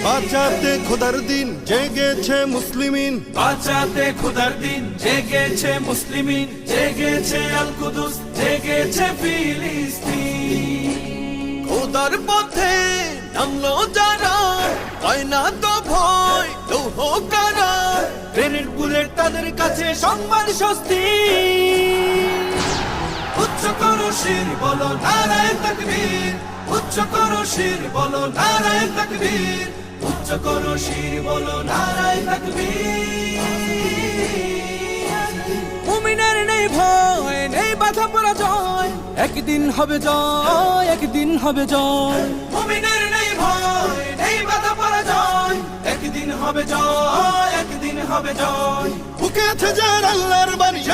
বাঁচাতে খোদার দিন জেগেছে মুসলিমিন, বাঁচাতে খোদার দিন জেগেছে মুসলিমিন, জেগেছে আল কুদুস, জেগেছে ফিলিস্তিন। খোদার পথে নামলো যারা, হয় না তো ভয় লৌহ কারা, ট্রেনের বুলেট তাদের কাছে সম্মান স্বস্তি। উচ্চ করো শির বলো নারায়ে তাকবীর, উচ্চ করো শির বলো নারায়ে তাকবীর, উচ্চ করো শির বলো নারায়ে তাকবীর। মুমিনের নেই ভয়, নেই বাধা পরাজয়, একদিন হবে জয়, একদিন হবে জয়। মুমিনের নেই ভয়, নেই বাধা পরাজয়, একদিন হবে জয়, একদিন হবে জয়। বুকে আছে যার আল্লাহর বাণী